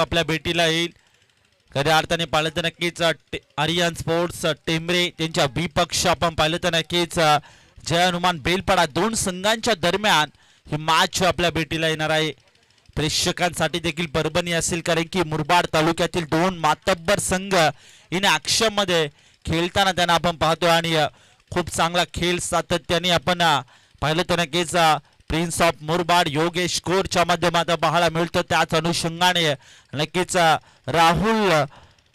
आपल्या भेटीला येईल. खऱ्या अर्थाने पाहिलं तर नक्कीच आर्यन स्पोर्ट्स टेंबरे त्यांच्या बी पक्ष आपण पाहिलं तर नक्कीच जय हनुमान बेलपाडा दोन संघांच्या दरम्यान ही मॅच आपल्या भेटीला येणार आहे. प्रेक्षकांसाठी देखील परभणी असेल, कारण की मुरबाड तालुक्यातील दोन मातब्बर संघ इन ऍक्शन मध्ये खेळताना त्यांना आपण पाहतो आणि खूप चांगला खेळ सातत्याने आपण पाहिलं तर नक्कीच प्रिन्स ऑफ मुरबाड योगेश कोरच्या माध्यमातून पाहायला मिळतं. त्याच अनुषंगाने नक्कीच राहुल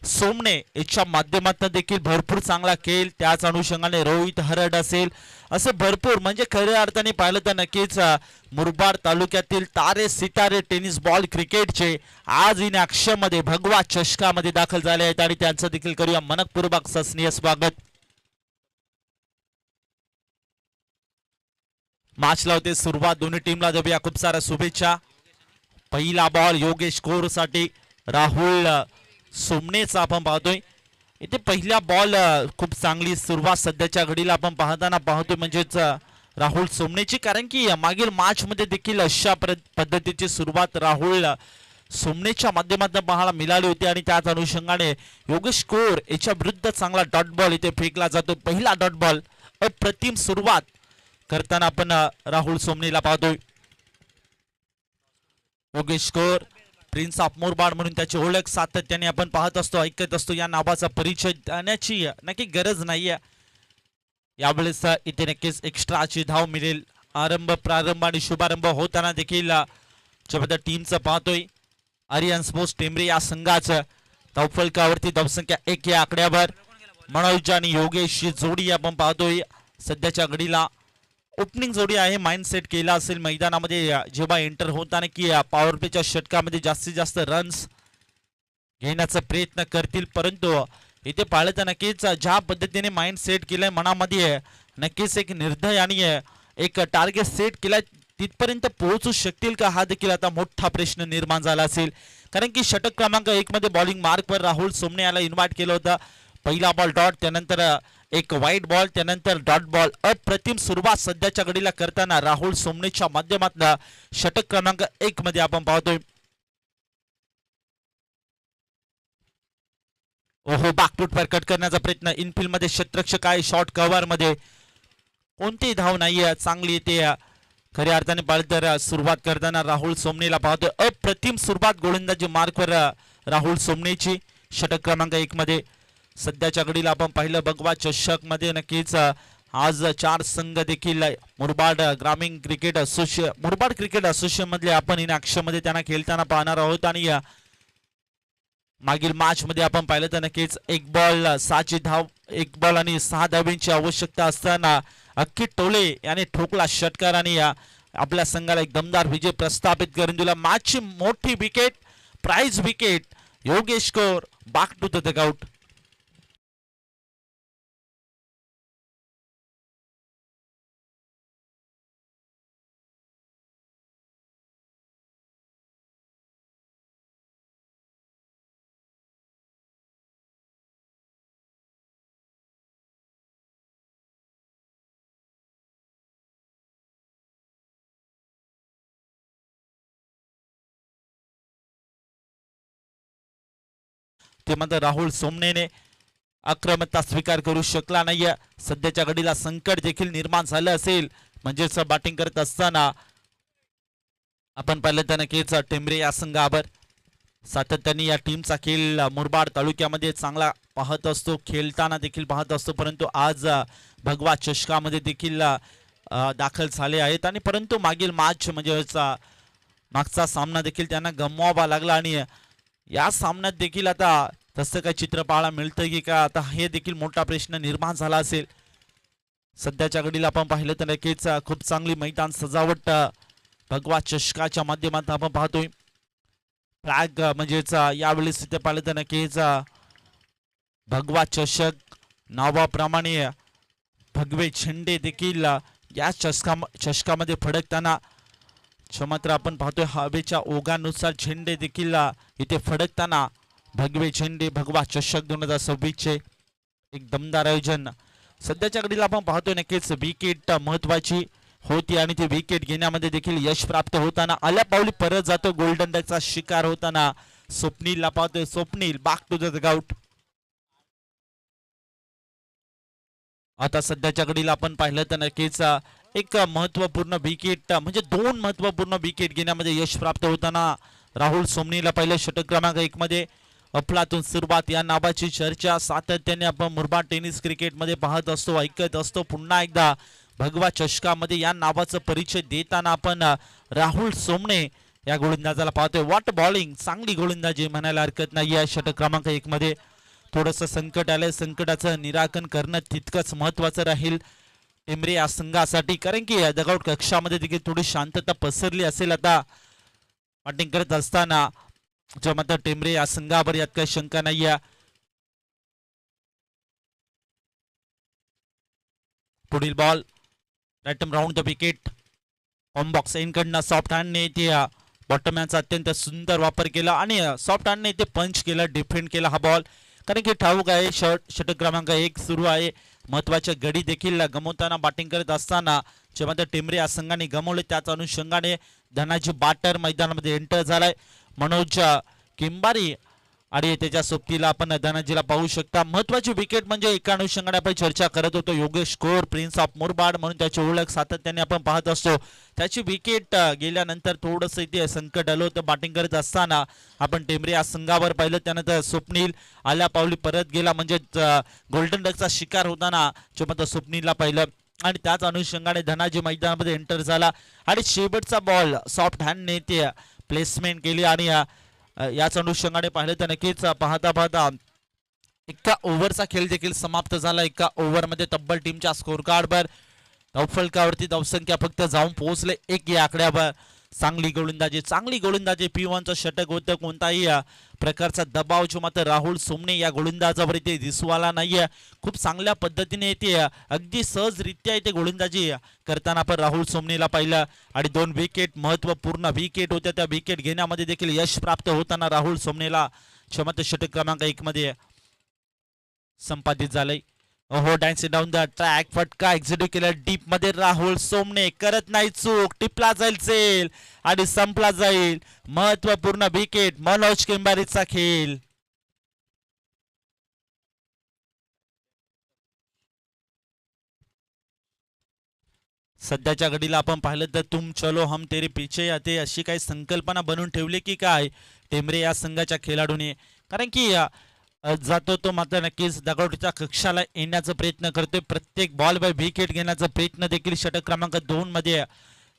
सोमणे याच्या माध्यमातून देखील भरपूर चांगला खेळ, त्याच अनुषंगाने रोहित हरड असेल, असे भरपूर म्हणजे खऱ्या अर्थाने पाहिलं तर नक्कीच मुरबाड तालुक्यातील तारे सितारे टेनिस बॉल क्रिकेटचे आज इन ऍक्शन मध्ये भगवा चषकामध्ये दाखल झाले आहेत आणि त्यांचं देखील करूया मनपूर्वक सस्नीय स्वागत. मॅच लावते सुरुवात, दोन्ही टीमला देऊया खूप साऱ्या शुभेच्छा. पहिला बॉल योगेश कोर साठी राहुल सोमणेचा आपण पाहतोय. इथे पहिला बॉल खूप चांगली सुरुवात सध्याच्या घडीला आपण पाहतोय म्हणजेच राहुल सोमणेची, कारण की मागील मॅच मध्ये देखील अशा पद्धतीची सुरुवात राहुल सोमणेच्या माध्यमातून पाहायला मिळाली होती आणि त्याच अनुषंगाने योगेश कोर याच्या विरुद्ध चांगला डॉट बॉल इथे फेकला जातो. पहिला डॉट बॉल, अप्रतिम सुरुवात करताना आपण राहुल सोमणेला पाहतोय. Yogesh core prince of Murbad म्हणून त्याची ओळख सातत्याने आपण पाहत असतो, ऐकत असतो. या नावाचा परिचय देण्याची नक्की गरज नाहीये. यावेळेस इथे नक्कीच एक्स्ट्राची धाव मिळेल. प्रारंभ आणि शुभारंभ होताना देखील टीमचं पाहतोय. आर्यन स्पोर्ट्स टेंबरे या संघाचं धावफलकावरती धावसंख्या 1 या आकड्यावर मनोज आणि योगेश जोडी आपण पाहतोय. सध्याच्या घडीला ओपनिंग जोडी आहे. माइंड सेट केला असेल मैदानामध्ये जेव्हा एंटर होताना की पॉवर प्लेच्या षटकामध्ये जास्तीत जास्त रन्स घेण्याचा प्रयत्न करतील, परंतु इथे पाहिलं तर नक्कीच ज्या पद्धतीने माइंड सेट केलंय मनामध्ये, नक्कीच एक निर्दय आणि एक टार्गेट सेट केलाय, तिथपर्यंत पोहोचू शकतील का हा देखील आता मोठा प्रश्न निर्माण झाला असेल. कारण की षटक क्रमांक 1 मध्ये बॉलिंग मार्कवर राहुल सोमणे याला इन्व्हाइट केलं होतं. पहिला बॉल डॉट, त्यानंतर एक वाईट बॉल, त्यानंतर डॉट बॉल. अप्रतिम सुरुवात सध्याच्या घडीला करताना राहुल सोमणेच्या माध्यमातून षटक क्रमांक 1 मध्ये आपण पाहतोय. ओहो, बॅकफूटवर कट करण्याचा प्रयत्न, इनफिल्ड मध्ये क्षेत्ररक्षक आहे, शॉर्ट कव्हर मध्ये कोणतीही धाव नाहीये. चांगली येते खऱ्या अर्थाने पाहिलं तर सुरुवात करताना राहुल सोमणेला पाहतोय. अप्रतिम सुरुवात गोलंदाजी मार्कवर राहुल सोमणेची षटक क्रमांक 1 मध्ये. सध्याच्या घडीला आपण पाहिलं भगवा चषक मध्ये नक्कीच आज 4 संघ देखील मुरबाड क्रिकेट असोसिएशन मधले आपण इन ऍक्शन मध्ये त्यांना खेळताना पाहणार आहोत. आणि मागील मॅच मध्ये आपण पाहिलं तर नक्कीच 1 बॉल 6 धाव, 1 बॉल आणि 6 धावांची आवश्यकता असताना अक्की टोले याने ठोकला षटकार आणि आपल्या संघाला एक दमदार विजय प्रस्थापित करून दिला. मॅचची मोठी wicket, prize wicket, Yogesh Kore back to the dugout. ते मात्र राहुल सोमणेने आक्रमकता स्वीकार करू शकला नाहीये. सध्याच्या घडीला संकट देखील निर्माण झालं असेल, म्हणजेच बॅटिंग करत असताना आपण पाहिलं तर नक्कीच टेंबरे या संघावर सातत्याने या टीमचा खेळ मुरबाड तालुक्यामध्ये चांगला पाहत असतो, खेळताना देखील पाहत असतो, परंतु आज भगवा चषकामध्ये देखील दाखल झाले आहेत. आणि परंतु मागील मॅच म्हणजेच मागचा सामना देखील त्यांना गमवावा लागला आणि या सामन्यात देखील आता तसं काही चित्र पाहायला मिळतं की का, आता हे देखील मोठा प्रश्न निर्माण झाला असेल. सध्याच्या घडीला आपण पाहिलं तर नक्कीच खूप चांगली मैदान सजावट भगवा चषकाच्या माध्यमातून आपण पाहतोय. फ्लॅग म्हणजेच यावेळेस तिथे पाहिलं तर नक्कीच भगवा चषक नावाप्रमाणे भगवे झेंडे देखील या चषकामध्ये फडकताना मात्र आपण पाहतोय हवेच्या ओघानुसार झेंडे देखील इथे फडकताना भगवे झेंडे भगवा चषक 2026 चे एक दमदार आयोजन सध्याच्या घडीला आपण पाहतोय. नक्कीच विकेट महत्वाची होती आणि ती विकेट घेण्यामध्ये देखील यश प्राप्त होताना आल्या पावली परत जातो. गोल्डन डकचा शिकार होताना स्वप्नीलला पाहतोय. Swapnil back to the dugout. आता सध्याच्या घडीला आपण पाहिलं तर नक्कीच एक महत्वपूर्ण विकेट म्हणजे 2 महत्वपूर्ण विकेट घेण्यामध्ये यश प्राप्त होताना राहुल सोमनीला पहिल्या षटक क्रमांक 1 मध्ये अफलातून सुरुवात या नावाची चर्चा सातत्याने आपण मुरबाड टेनिस क्रिकेटमध्ये पाहत असतो, ऐकत असतो. पुन्हा एकदा भगवा चषकामध्ये या नावाचा परिचय देताना आपण राहुल सोमने या गोलंदाजाला पाहतोय. वॉट बॉलिंग, चांगली गोलंदाजी म्हणायला हरकत नाही. या षटक क्रमांक 1 मध्ये थोडंसं संकट आलंय, संकटाचं निराकरण करणं तितकंच महत्वाचं राहील टेंबरे या संघासाठी, कारण की डगआउट कक्षामध्ये देखील थोडी शांतता पसरली असेल. आता बॅटिंग करत असताना जो मात्र टेंबरे या संघावर यात काही शंका नाहीये. पुढील ball right round the wicket. बॉक्स एनकडनं सॉफ्ट हँडने ते बॉटमॅनचा अत्यंत सुंदर वापर केला आणि सॉफ्ट हँडने ते पंच केला, डिफेंड केला हा बॉल, कारण की ठाऊक आहे षटक क्रमांक 1 सुरू आहे. महत्वाच्या गडी देखील गमवताना बॅटिंग करत असताना जेव्हा टेंबरे या संघाने गमवले त्याच अनुषंगाने धनाजी बाटर मैदानामध्ये एंटर झालाय. मनोज किंबारी आणि त्याच्या सोबतीला आपण धनाजीला पाहू शकता. महत्वाची विकेट म्हणजे एका अनुषंगाने आपण चर्चा करत होतो, Yogesh core prince of Murbad म्हणून त्याची ओळख सातत्याने आपण पाहत असतो. त्याची विकेट गेल्यानंतर थोडंसं इथे संकट आलं होतं बॅटिंग करत असताना. आपण टेंबरे या संघावर पाहिलं, त्यानंतर स्वप्नील आल्या पावली परत गेला, म्हणजे गोल्डन डकचा शिकार होताना जेव्हा स्वप्नीलला पाहिलं आणि त्याच अनुषंगाने धनाजी मैदानामध्ये एंटर झाला आणि शेवटचा बॉल सॉफ्ट हँडने ते प्लेसमेंट केली आणि याच अनुषंगाने पाहिलं तर नक्कीच पाहता पाहता एका ओव्हरचा खेळ देखील समाप्त झाला. एका ओव्हरमध्ये तब्बल टीमच्या स्कोर कार्डवर धावफलकावरती धावसंख्या फक्त जाऊन पोहोचले 1 या आकड्यावर. चांगली गोलंदाजी P1चं षटक होतं. कोणताही प्रकारचा दबाव जो मात्र राहुल सोमने या गोलंदाजावर इथे दिसू आला नाहीये. खूप चांगल्या पद्धतीने इथे अगदी सहजरित्या इथे गोलंदाजी करताना आपण राहुल सोमनेला पाहिलं आणि 2 विकेट महत्वपूर्ण विकेट होत्या. त्या विकेट घेण्यामध्ये देखील यश प्राप्त होताना राहुल सोमनेला क्षमता षटक क्रमांक 1 मध्ये संपादित झालंय. हो, डान्सिंग डाऊन द ट्रॅक, फटका एक्झिक्यूट केला डीप मध्ये. राहुल सोमने करत नाही चूक, टिपला जाईल सेल आणि संपला जाईल. महत्वपूर्ण विकेट, मनोज किंबारीचा खेळ. सध्याच्या घडीला आपण पाहिलं तर तुम चलो हम तेरे पीछे आते अशी काही संकल्पना बनवून ठेवली की काय टेंबरे या संघाच्या खेळाडूने, कारण की जातो तो मात्र नक्कीच दगडच्या कक्षाला येण्याचा प्रयत्न करतोय. प्रत्येक बॉलवर विकेट घेण्याचा प्रयत्न देखील षटक क्रमांक 2 मध्ये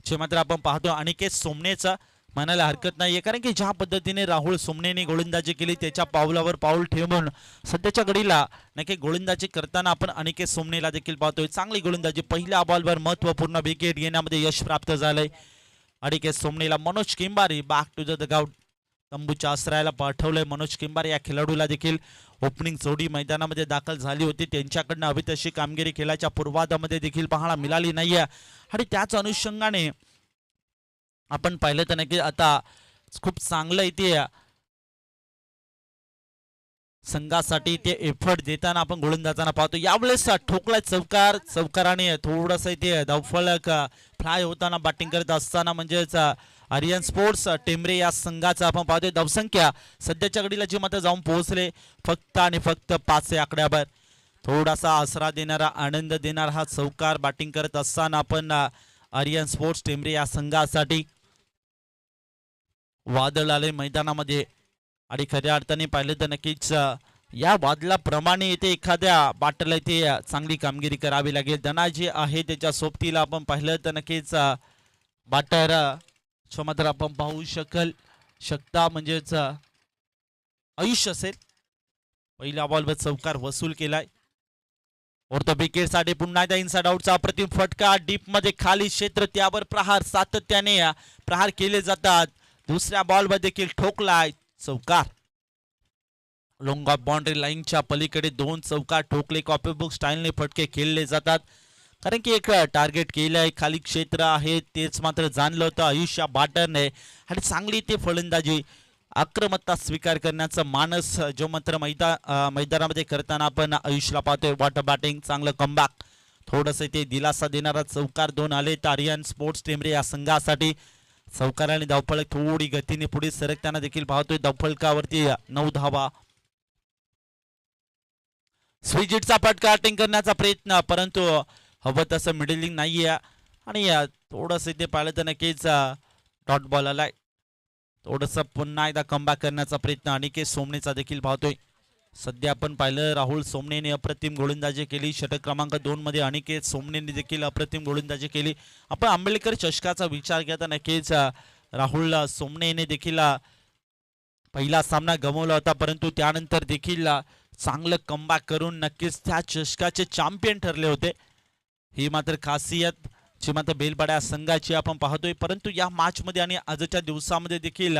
जे मात्र आपण पाहतो अनिकेत सोमनेचा म्हणायला हरकत नाहीये, कारण की ज्या पद्धतीने राहुल सोमनेने गोलंदाजी केली त्याच्या पावलावर पाऊल ठेवून सध्याच्या घडीला नक्की गोलंदाजी करताना आपण अनिकेत सोमनेला देखील पाहतोय. चांगली गोलंदाजी, पहिल्या बॉलवर महत्वपूर्ण विकेट घेण्यामध्ये यश प्राप्त झालंय अनिकेत सोमनेला. Manoj Kimbari back to the dugout. तंबूच्या आश्रयाला पाठवलंय मनोज किंबारी. या खेळाडूला देखील ओपनिंग जोडी मैदानामध्ये दाखल झाली होती, त्यांच्याकडनं हवी तशी कामगिरी खेळाच्या पूर्वार्धामध्ये देखील पाहायला मिळाली नाहीये आणि त्याच अनुषंगाने आपण पाहिलं तर नक्की आता खूप चांगलं इथे संघासाठी ते एफर्ट देताना आपण गोलंदाजांना पाहतो. यावेळेस ठोकला चौकाराने थोडंसं इथे धावफलक फ्लाय होताना बॅटिंग करत असताना म्हणजेच आर्यन स्पोर्ट्स टेंबरे या संघाचा आपण पाहतोय. धावसंख्या सध्याच्या घडीला जी मात्र जाऊन पोहोचले फक्त आणि फक्त 5 या आकड्यावर. थोडासा आसरा देणारा, आनंद देणारा हा चौकार बॅटिंग करत असताना आपण आर्यन स्पोर्ट्स टेंबरे या संघासाठी. वादळ आले मैदानामध्ये आणि खऱ्या अर्थाने पाहिलं तर नक्कीच या वादळाप्रमाणे इथे एखाद्या बॅटरला इथे चांगली कामगिरी करावी लागेल. धनाजी आहे त्याच्या सोबतीला आपण पाहिलं तर नक्कीच बॅटर मात्र आपण पाहू शकता म्हणजेच आयुष्य असेल. पहिल्या बॉलवर चौकार वसूल केलाय. ऑर्थ विकेट साठी पुन्हा एकदा इनसाइड आउटचा अप्रतिम फटका डीप मध्ये खाली क्षेत्र, त्यावर प्रहार सातत्याने प्रहार केले जातात. दुसऱ्या बॉलवर देखील ठोकलाय चौकार. लॉंग ऑफ बाउंड्री लाईनच्या पलीकडे 2 चौकार ठोकले. कॉपी बुक स्टाईलने फटके खेळले जातात, कारण की एक टार्गेट केलंय, खाली क्षेत्र आहे तेच मात्र जाणलं होतं आयुष्या बॅटरने आणि चांगली ते फलंदाजी आक्रमकता स्वीकार करण्याचा मानस जो मात्र मैदानामध्ये करताना आपण आयुष्यला पाहतोय. वॉटर बॅटिंग, चांगलं कमबॅक, थोडंसं ते दिलासा देणारा चौकार 2 आले आर्यन स्पोर्ट्स टेंबरे या संघासाठी. चौकार आणि धावफलक थोडी गतीने पुढे सरकताना देखील पाहतोय. धावफलकावरती 9 धावा. स्विजिटचा फटका अटेंड करण्याचा प्रयत्न, परंतु हवं तसं मिडलिंग नाहीये आणि थोडंसं इथे पाहिलं तर नक्कीच डॉट बॉल आलाय. थोडंसं पुन्हा एकदा कमबॅक करण्याचा प्रयत्न अनिकेत सोमनेचा देखील पाहतोय. सध्या आपण पाहिलं राहुल सोमनेने अप्रतिम गोलंदाजी केली. षटक क्रमांक 2 मध्ये अनिकेत सोमनेने देखील अप्रतिम गोलंदाजी केली. आपण आंबेडकर चषकाचा विचार केला तर नक्कीच राहुल सोमनेने देखील पहिला सामना गमावला होता, परंतु त्यानंतर देखील चांगलं कमबॅक करून नक्कीच त्या चषकाचे चॅम्पियन ठरले होते. ही मात्र खासियत जी मात्र बेलपाडा संघाची आपण पाहतोय. परंतु या मॅच मध्ये आणि आजच्या दिवसामध्ये देखील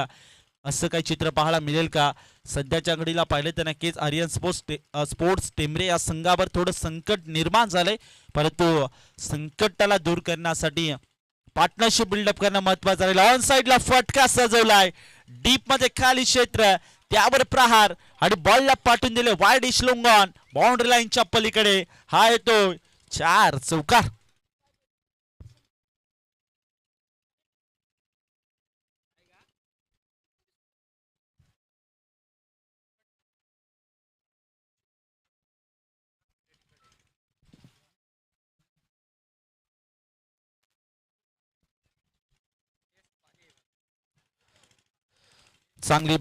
असं काही चित्र पाहायला मिळेल का? सध्याच्या घडीला पाहिलं तर नक्कीच आर्यन स्पोर्ट्स टेंबरे या संघावर थोडं संकट निर्माण झालंय, परंतु संकटाला दूर करण्यासाठी पार्टनरशिप बिल्डअप करणं महत्वाचं आहे. ऑन साइडला फटका सजवलाय, डीप मध्ये खाली क्षेत्र, त्यावर प्रहार आणि बॉलला पाठवून दिले वाईड इश लोंगॉन बाउंड्री लाईनच्या पलीकडे. हा येतो 4 चौकार. चांगली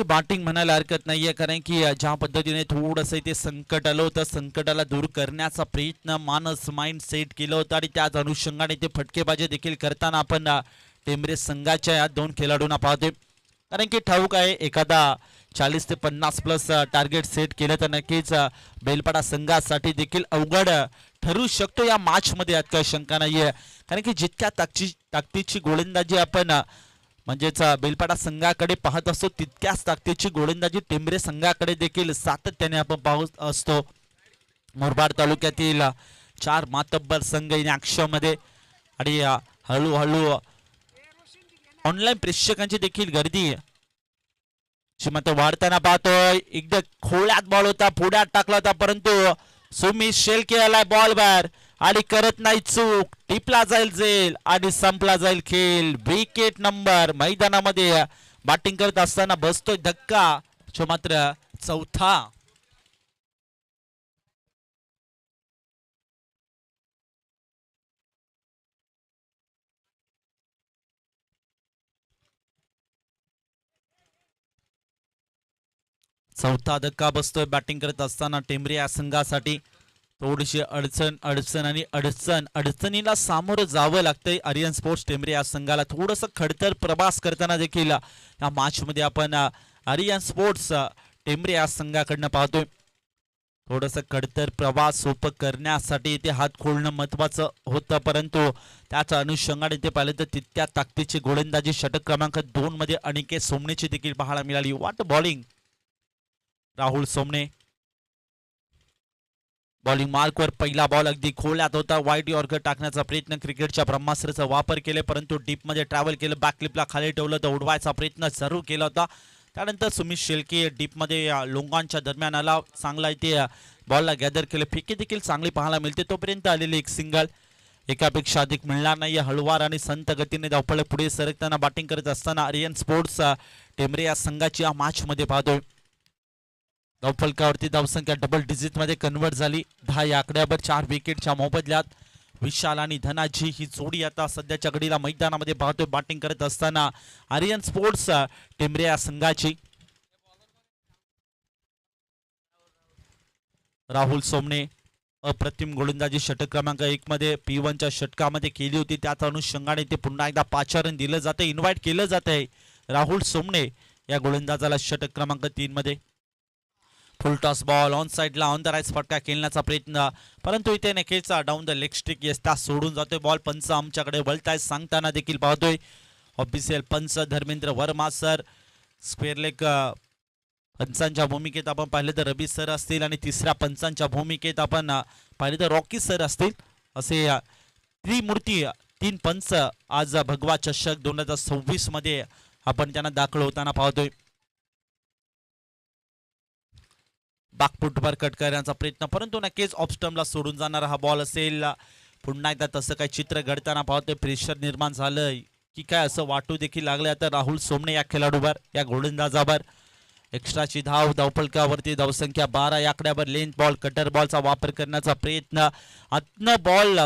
बॅटिंग म्हणायला हरकत नाहीये, कारण की ज्या पद्धतीने थोडंसं ते संकट आलं होतं, संकटाला दूर करण्याचा प्रयत्न मानस माइंड सेट केलं होतं आणि त्याच अनुषंगाने ते फटकेबाजी देखील करताना आपण टेंबरे संघाच्या या 2 खेळाडूंना पाहतोय. कारण की ठाऊक आहे एखादा 40 ते 50 प्लस टार्गेट सेट केलं तर नक्कीच बेलपाडा संघासाठी देखील अवघड ठरू शकतो या मॅच मध्ये, यात काही शंका नाहीये. कारण की जितक्या ताकदीची गोलंदाजी आपण म्हणजेच बेलपाडा संघाकडे पाहत असतो, तितक्याच ताकदीची गोलंदाजी टेंबरे संघाकडे देखील सातत्याने आपण पाहत असतो. मुरबाड तालुक्यातील 4 मातब्बर संघ इन मध्ये आणि हळूहळू ऑनलाईन प्रेक्षकांची देखील गर्दी मात्र वाढताना पाहतोय. एकदा खोळ्यात बॉल होता, पुढ्यात टाकला होता, परंतु सुमित शेळके आलाय बॉल बाहेर आणि करत नाही चूक. टिपला जाईल जेल आणि संपला जाईल खेळ. विकेट नंबर मैदानामध्ये बॅटिंग करत असताना बसतोय धक्का, जो मात्र 4था. धक्का बसतोय बॅटिंग करत असताना टेंबरे या संघासाठी. थोडीशी अडचणीला सामोरं जावं लागतंय आर्यन स्पोर्ट्स टेंबरे या संघाला. थोडंसं खडतर प्रवास करताना देखील या मॅच मध्ये आपण आर्यन स्पोर्ट्स टेंबरे या संघाकडनं पाहतोय. थोडंसं खडतर प्रवास सोपं करण्यासाठी इथे हात खोलणं महत्वाचं होतं, परंतु त्याच्या अनुषंगाने इथे पाहिलं तर तितक्या ताकदीची गोलंदाजी षटक क्रमांक 2 मध्ये अनिकेत सोमनेची देखील पाहायला मिळाली. वाट बॉलिंग राहुल सोमने. बॉलिंग मार्कवर पहिला बॉल अगदी खोल्यात होता. वाईट यॉर्कर टाकण्याचा प्रयत्न, क्रिकेटच्या ब्रह्मास्त्राचा वापर केले, परंतु डीप मध्ये ट्रॅव्हल केलं, बॅकलिपला खाली ठेवलं तर उडवायचा प्रयत्न जरूर केला होता. त्यानंतर सुमित शेळके डीप मध्ये लोंगांच्या दरम्यान आला, चांगला इथे बॉलला गॅदर केले, फेकी देखील चांगली पाहायला मिळते. तोपर्यंत आलेली एक सिंगल, एकापेक्षा अधिक मिळणार नाही. हळुवार आणि संत गतीने धावपळ पुढे सरकताना बॅटिंग करत असताना आर्यन स्पोर्ट्स टेंबरे या संघाची या मॅच मध्ये पाहतोय. धावफलकावरती धावसंख्या डबल डिजिट मध्ये कन्वर्ट झाली. 10 या आकड्यावर 4 विकेटच्या मोबदल्यात विशाल आणि धनाजी ही जोडी आता सध्याच्या घडीला मैदानामध्ये पाहतोय बॅटिंग करत असताना आर्यन स्पोर्ट्स टेंबरे या संघाची. राहुल सोमने अप्रतिम गोलंदाजी षटक क्रमांक 1 मध्ये P1च्या षटकामध्ये केली होती. त्याच अनुषंगाने ते पुन्हा एकदा पाचारण दिलं जाते, इन्व्हाइट केलं जात आहे राहुल सोमने या गोलंदाजाला षटक क्रमांक 3 मध्ये. फुल टॉस बॉल ऑन साइडला ऑन द राईट फटका खेळण्याचा प्रयत्न, परंतु इथे नक्कीच डाऊन द लेग स्टिक यस्ता सोडून जातोय बॉल. पंच आमच्याकडे वळताय सांगताना देखील पाहतोय. ऑफिशियल पंच Dharmendra Verma sir, square leg पंचांच्या भूमिकेत आपण पाहिलं तर रवी सर असतील आणि तिसऱ्या पंचांच्या भूमिकेत आपण पाहिलं तर रॉकी सर असतील. असे त्रिमूर्ती 3 पंच आज भगवा चषक 2026 मध्ये आपण त्यांना दाखल होताना पाहतोय. बॅकफुटवर कट करण्याचा प्रयत्न, परंतु नक्कीच ऑफ स्टंपला सोडून जाणारा हा बॉल असेल. पुन्हा एकदा तसं काही चित्र घडताना पाहतोय. प्रेशर निर्माण झालंय की काय असं वाटू देखील लागले आता राहुल सोमणे या खेळाडूवर, या गोलंदाजावर. एक्स्ट्राची धाव, धावफलकावरती धावसंख्या 12 या आकड्यावर. लेंथ बॉल, कटर बॉलचा वापर करण्याचा प्रयत्न, आतनं बॉल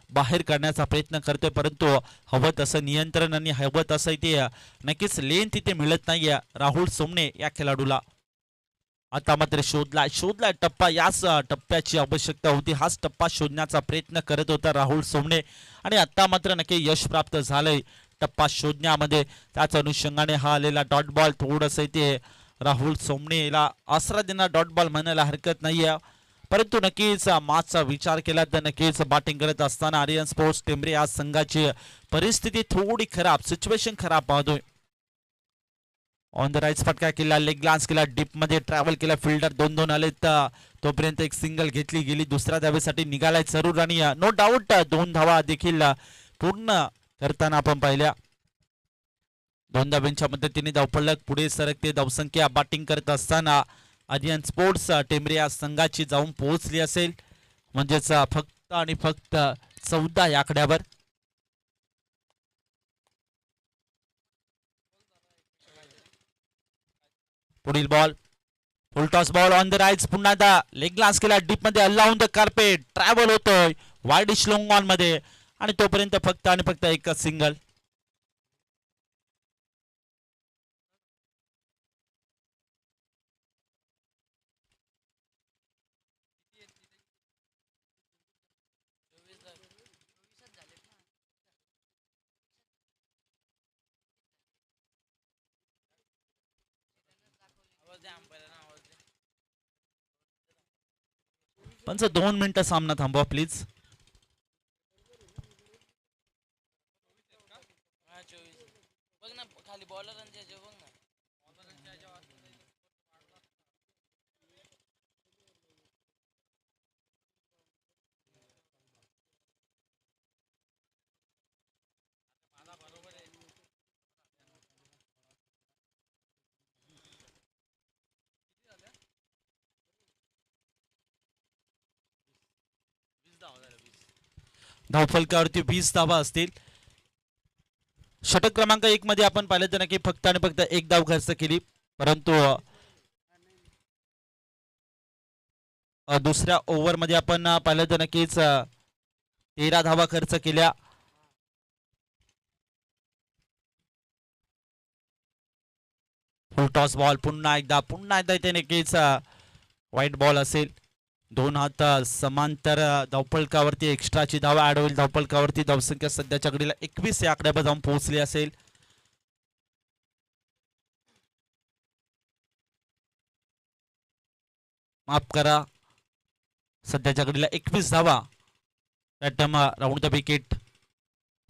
बाहेर काढण्याचा प्रयत्न करतोय, परंतु हवं तसं नियंत्रण आणि हवं तसं इथे नक्कीच लेंथ तिथे मिळत नाहीये राहुल सोमणे या खेळाडूला. आता मात्र शोधला टप्पा, याच टप्प्याची आवश्यकता होती, हाच टप्पा शोधण्याचा प्रयत्न करत होता राहुल सोमणे आणि आता मात्र नक्की यश प्राप्त झालंय टप्पा शोधण्यामध्ये. त्याच अनुषंगाने हा आलेला डॉट बॉल थोडंसं इथे राहुल सोमणेला आसरा देणार डॉट बॉल म्हणायला हरकत नाहीये, परंतु नक्कीच माचचा विचार केला तर नक्कीच बॅटिंग करत असताना आर्यन स्पोर्ट्स टेंबरे या संघाची परिस्थिती थोडी खराब, सिच्युएशन खराब पाहतोय. ऑन द राईट फटका केला, लेग ग्लान्स केला, डीप मध्ये ट्रॅव्हल केला, फिल्डर 2-2 आले, तोपर्यंत एक सिंगल घेतली गेली, दुसऱ्या धावेसाठी निघालाय जरूर आणि नो डाऊट 2 धावा देखील पूर्ण करताना आपण पाहिल्या. 2 धावांच्या मदतीने धावफलक पुढे सरकते. धावसंख्या बॅटिंग करत असताना आर्यन स्पोर्ट्स टेंबरे या संघाची जाऊन पोहोचली असेल, म्हणजेच फक्त आणि फक्त 14 या आकड्यावर. पुढील ball full toss ball on the right, पुन्हा एकदा लेग ग्लान्स केला, डीप मध्ये अलाउंड द कार्पेट, ट्रॅव्हल होतोय वाईडिश लॉंग ऑन मध्ये आणि तोपर्यंत फक्त आणि फक्त एक सिंगल. पंच 2 मिनिटं सामना थांबवा प्लीज. धावफलकावरती 20 धावा असतील. षटक क्रमांक 1 मध्ये आपण पाहिलं तर नक्की फक्त आणि फक्त 1 धाव खर्च केली, परंतु दुसऱ्या ओव्हर मध्ये आपण पाहिलं तर नक्कीच 13 धावा खर्च केल्या. फुल टॉस बॉल पुन्हा एकदा इथे नक्कीच व्हाईट बॉल असेल. 2 हात समांतर धावफलकावरती एक्स्ट्राची धाव ऍड होईल. धावफलकावरती धावसंख्या सध्याच्या घडीला 21 या आकड्यावर जाऊन पोहोचली असेल. माफ करा, सध्याच्या घडीला 21 धावा. Round the wicket.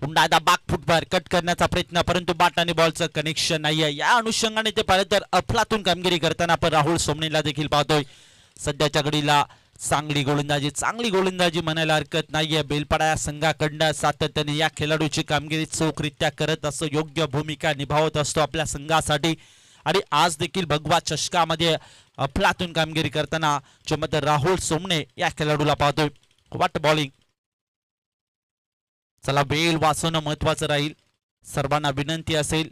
पुन्हा एकदा बाक फुटवर कट करण्याचा प्रयत्न, परंतु बॅट आणि बॉलचं कनेक्शन नाहीये. या अनुषंगाने ते पाहिलं तर अफलातून कामगिरी करताना आपण राहुल सोमणेला देखील पाहतोय. सध्याच्या घडीला चांगली गोलंदाजी म्हणायला हरकत नाहीये. बेलपाडा या संघाकडनं सातत्याने या खेळाडूची कामगिरी चोखरित्या करत असतो, योग्य भूमिका निभावत असतो आपल्या संघासाठी आणि आज देखील भगवा चषकामध्ये अफलातून कामगिरी करताना जो राहुल सोमणे या खेळाडूला पाहतोय. What bowling. चला, वेळ वाचवणं महत्वाचं राहील. सर्वांना विनंती असेल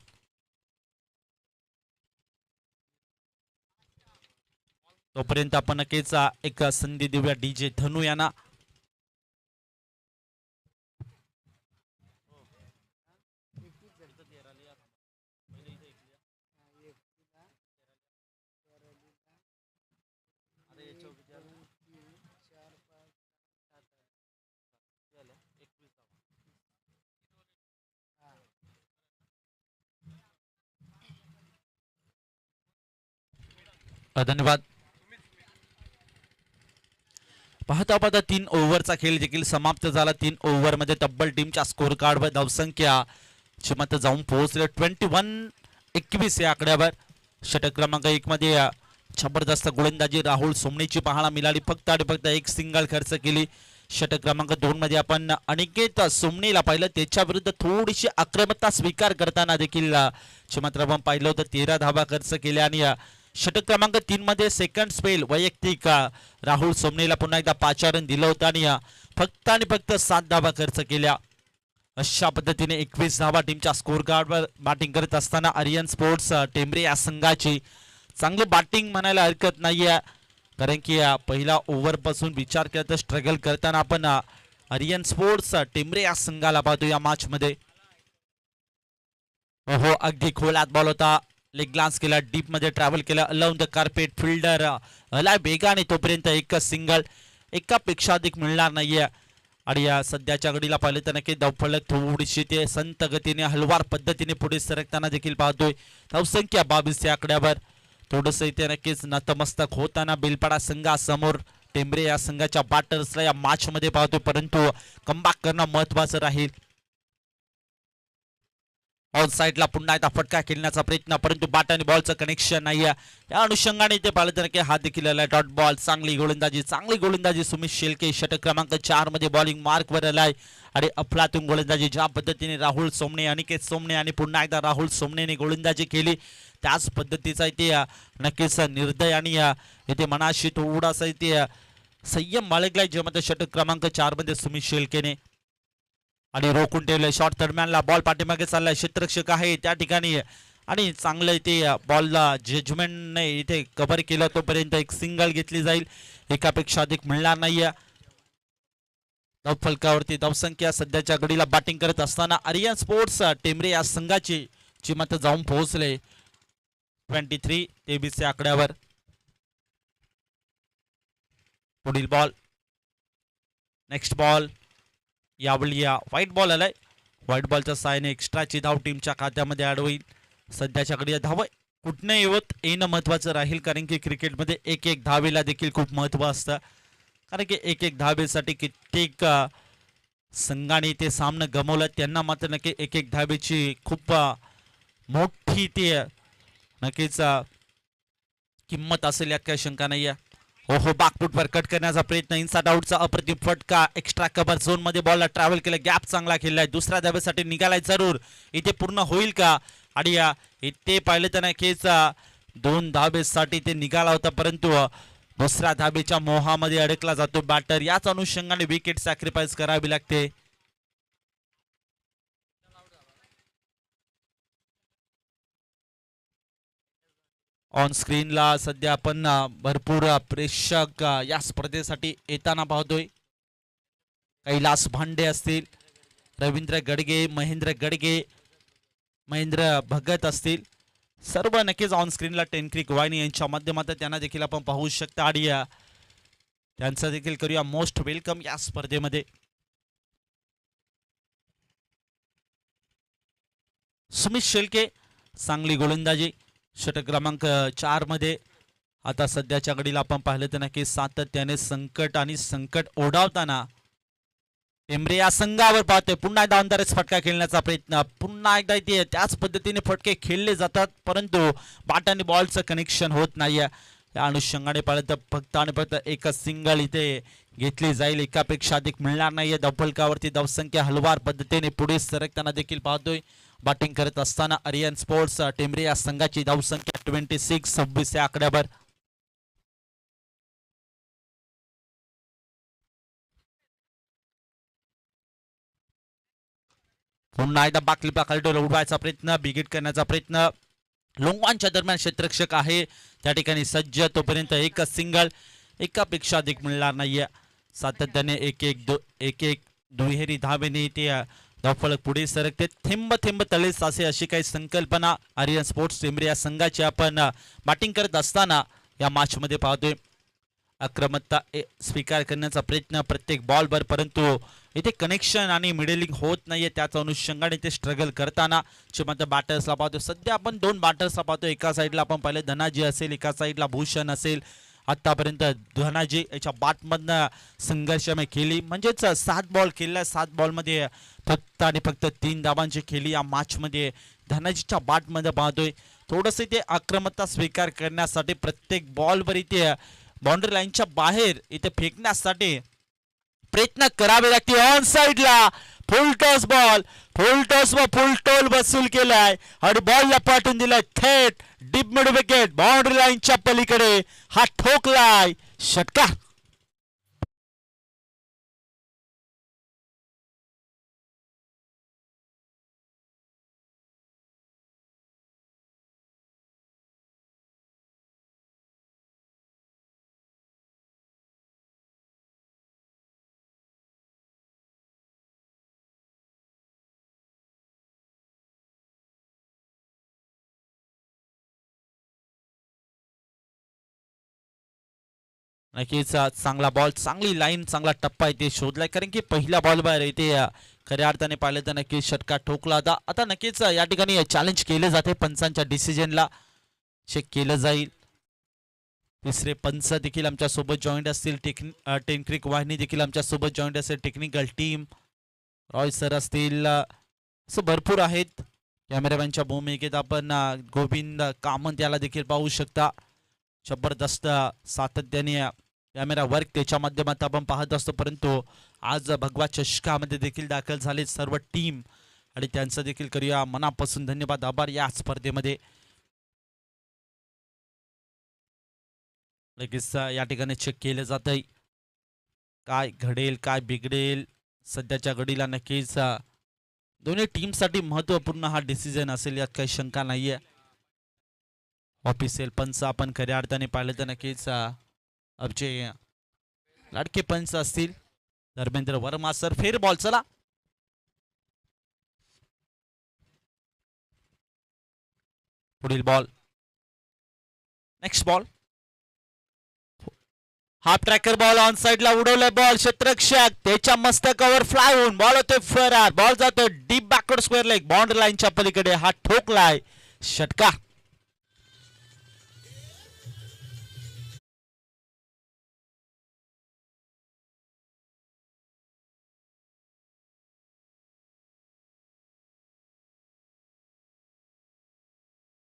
तोपर्यंत आपण नक्कीच एक संधी देऊया डीजे धनू यांना. धन्यवाद. पाहता 3 ओव्हरचा खेळ देखील समाप्त झाला. 3 ओव्हर मध्ये तब्बल टीमच्या स्कोर कार्डवर धावसंख्या मत जाऊन पोहोचले 21 या आकड्यावर. षटक क्रमांक 1 मध्ये जबरदस्त गोलंदाजी राहुल सोमणेची पाहायला मिळाली. फक्त आणि फक्त एक सिंगल खर्च केली. षटक क्रमांक 2 मध्ये आपण अनिकेत सोमणेला पाहिलं, त्याच्या विरुद्ध थोडीशी आक्रमकता स्वीकार करताना देखील मात्र आपण पाहिलं होतं. 13 धावा खर्च केल्या आणि षटक क्रमांक 3 मध्ये सेकंड स्पेल वैयक्तिक राहुल सोमणेला पुन्हा एकदा 5 रन दिलं होतं आणि फक्त 7 धावा खर्च केल्या. अशा पद्धतीने 21 धावा टीमच्या स्कोर कार्डवर बॅटिंग करत असताना आर्यन स्पोर्ट्स टेंबरे या संघाची चांगली बॅटिंग म्हणायला हरकत नाहीये, कारण की पहिला ओव्हर पासून विचार केला तर स्ट्रगल करताना आपण आर्यन स्पोर्ट्स टेंबरे या संघाला पाहतो या मॅच मध्ये. हो अगदी खोलात बॉल होता, लेग ग्लान्स केला, डीप मध्ये ट्रॅव्हल केला, अलाउन द कार्पेट, फिल्डर अलाय बेगाने, तोपर्यंत एकच सिंगल, एकापेक्षा अधिक मिळणार नाहीये. आणि या सध्याच्या घडीला पाहिलं तर नक्की धावफलक थोडीशी ते संत गतीने हलवार पद्धतीने पुढे सरकताना देखील पाहतोय. धावसंख्या 22 या आकड्यावर थोडस इथे नक्कीच नतमस्तक होताना बेलपाडा संघासमोर टेंबरे या संघाच्या बॅटर्सला या मॅच मध्ये पाहतोय, परंतु कमबॅक करणं महत्वाचं राहील. ऑन साईडला पुन्हा एकदा फटका खेळण्याचा प्रयत्न, परंतु बॅट आणि बॉलचं कनेक्शन नाहीये. या अनुषंगाने ते पाहिलं तर हा देखील आलाय डॉट बॉल. चांगली गोलंदाजी सुमित शेळके षटक क्रमांक 4 मध्ये बॉलिंग मार्क वर आलाय. आणि अफलातून गोलंदाजी ज्या पद्धतीने राहुल सोमणे, अनिकेत सोमणे आणि पुन्हा एकदा राहुल सोमणेने गोलंदाजी केली त्याच पद्धतीचा इथे नक्कीच निर्दय आणि इथे मनाशी थोडासा इथे संयम बाळगलाय जेव्हा षटक क्रमांक 4 मध्ये सुमित शेळकेने. आणि रोखून ठेवलंय शॉट दरम्यानला, बॉल पाठीमागे चाललाय, क्षेत्ररक्षक आहे त्या ठिकाणी आणि चांगलं इथे बॉलला जजमेंटने इथे कव्हर केलं, तोपर्यंत एक सिंगल घेतली जाईल, एकापेक्षा अधिक मिळणार नाहीये. धावफलकावरती धावसंख्या सध्याच्या घडीला बॅटिंग करत असताना आर्यन स्पोर्ट्स टेंबरे या संघाची ची मत जाऊन पोहोचले 23 या आकड्यावर. पुढील बॉल, नेक्स्ट बॉल, यावेळी व्हाईट बॉल आलाय. व्हाईट बॉलच्या साहाय्याने एक्स्ट्राची धाव टीमच्या खात्यामध्ये ऍड होईल. सध्याच्या घडीला धाव कुठनं येणं महत्वाचं राहील, कारण की क्रिकेटमध्ये एक एक धावेला देखील खूप महत्व असतं, कारण की एक एक धावेसाठी कित्येक संघाने ते सामना गमावलं, त्यांना मात्र नक्की एक एक धावेची खूप मोठी ते नक्कीच किंमत असेल यात काही शंका नाहीये. हो बॅकफुटवर कट करण्याचा प्रयत्न, इनसाइड आउटचा अप्रतिम फटका, एक्स्ट्रा कव्हर झोन मध्ये बॉलला ट्रॅव्हल केलं, गॅप चांगला खेळलाय, दुसऱ्या धाब्यासाठी निघालाय जरूर, इथे पूर्ण होईल का? आणि इथे पाहिलं तर नक्कीच 2 धाबेसाठी ते निघाला होता, परंतु दुसऱ्या धाबेच्या मोहामध्ये अडकला जातो बॅटर. याच अनुषंगाने विकेट सॅक्रिफाईस करावी लागते. ऑन स्क्रीनला सध्या आपण भरपूर प्रेक्षक या स्पर्धेसाठी येताना पाहतोय. कैलास भांडे असतील, रवींद्र गडगे, महेंद्र भगत असतील, सर्व नक्कीच ऑन स्क्रीनला टेन क्रिक वाहिनी यांच्या माध्यमातून त्यांना देखील आपण पाहू शकता. आणि त्यांचं देखील करूया मोस्ट वेलकम या स्पर्धेमध्ये. सुमित शेळके चांगली गोलंदाजी षटक क्रमांक 4 मध्ये. आता सध्याच्या घडीला आपण पाहिलं तर नक्की सातत्याने संकट ओढावताना टेंबरे या संघावर पाहतोय. पुन्हा एकदा अंतरेच फटका खेळण्याचा प्रयत्न, पुन्हा एकदा इथे त्याच पद्धतीने फटके खेळले जातात, परंतु बॅट आणि बॉलचं कनेक्शन होत नाहीये. या अनुषंगाने पाहिलं तर फक्त आणि फक्त एकच सिंगल इथे घेतली जाईल, एकापेक्षा अधिक मिळणार नाहीये. धावफलकावरती धावसंख्या हलवार पद्धतीने पुढे सरकताना देखील पाहतोय. बॅटिंग करत असताना आर्यन स्पोर्ट्स टेंबरे या संघाची धावसंख्या 26 या आकड्यावर. पुन्हा एकदा बाकलीपा खालटोला उडवायचा प्रयत्न, बिगिट करण्याचा प्रयत्न, लोंगवांच्या दरम्यान क्षेत्ररक्षक आहे त्या ठिकाणी सज्ज, तोपर्यंत एकच सिंगल, एकापेक्षा अधिक मिळणार नाहीये. सातत्याने एक एक दुहेरी धावेने ते धावफलक पुढे सरकते. थेंब थेंब तळे साचे अशी काही संकल्पना आर्यन स्पोर्ट्स टेंबरे या संघाची आपण बॅटिंग करत असताना या मॅच मध्ये पाहतोय. आक्रमकता स्वीकार करण्याचा प्रयत्न प्रत्येक बॉलवर, परंतु इथे कनेक्शन आणि मिडलिंग होत नाहीये. त्याच अनुषंगाने ते स्ट्रगल करताना मात्र बॅटर्सला पाहतो. सध्या आपण 2 बॅटर्सला पाहतो. एका साईडला आपण पाहिलं धनाजी असेल, एका साईडला भूषण असेल. आतापर्यंत धनाजी याच्या बॅटमधनं संघर्षमय खेळली, म्हणजेच 7 बॉल खेळल्या, 7 बॉलमध्ये फक्त आणि फक्त 3 धावांची खेळी या मॅच मध्ये धनाजीच्या बॅटमध्ये पाहतोय. थोडंसं इथे आक्रमकता स्वीकार करण्यासाठी प्रत्येक बॉलवर इथे बाउंड्री लाईनच्या बाहेर इथे फेकण्यासाठी प्रयत्न करावे लागते. ऑन साइडला फुल टॉस बॉल, फुल टोल वसूल केलाय आणि बॉलला पाठवून दिलाय थेट डीप मिड विकेट, बाउंड्री लाईनच्या पलीकडे हा ठोकलाय षटकार. नक्कीच चांगला बॉल, चांगली लाईन, चांगला टप्पा इथे शोधलाय, कारण की पहिल्या बॉलवर इथे खऱ्या अर्थाने पाहिलं तर नक्कीच षटकार ठोकला होता. आता नक्कीच या ठिकाणी चॅलेंज केले जाते, पंचांच्या डिसिजनला चेक केलं जाईल. तिसरे पंच देखील आमच्या सोबत जॉईंट असतील, टेक्निक वाहिनी देखील आमच्या सोबत जॉईंट असेल, टेक्निकल टीम रॉय सर असतील, असं भरपूर आहेत. कॅमेरामॅनच्या भूमिकेत आपण गोविंद कामत याला देखील पाहू शकता. जबरदस्त सातत्याने कॅमेरा वर्क त्याच्या माध्यमातून आपण पाहत असतो, परंतु आज भगवा चषकामध्ये देखील दाखल झाले सर्व टीम आणि त्यांचं देखील करूया मनापासून धन्यवाद, आभार. या स्पर्धेमध्ये लगेच या ठिकाणी चेक केलं जात आहे काय घडेल काय बिघडेल. सध्याच्या घडीला नक्कीच दोन्ही टीमसाठी महत्त्वपूर्ण हा डिसिजन असेल, यात काही शंका नाहीये. ऑफिशियल पंच आपण खऱ्या अर्थाने पाहिलं तर नक्कीच आमचे लाडके पंच असतील धर्मेंद्र वर्मा सर. फेर बॉल, चला पुढील ball, next ball, half tracker ball on साइडला उडवलाय बॉल, क्षेत्ररक्षक त्याच्या मस्तकावर फ्लाय होऊन बॉल होतोय फरार. बॉल जातो deep backward square leg, boundary लाईनच्या पलीकडे, हा ठोकलाय षटकार.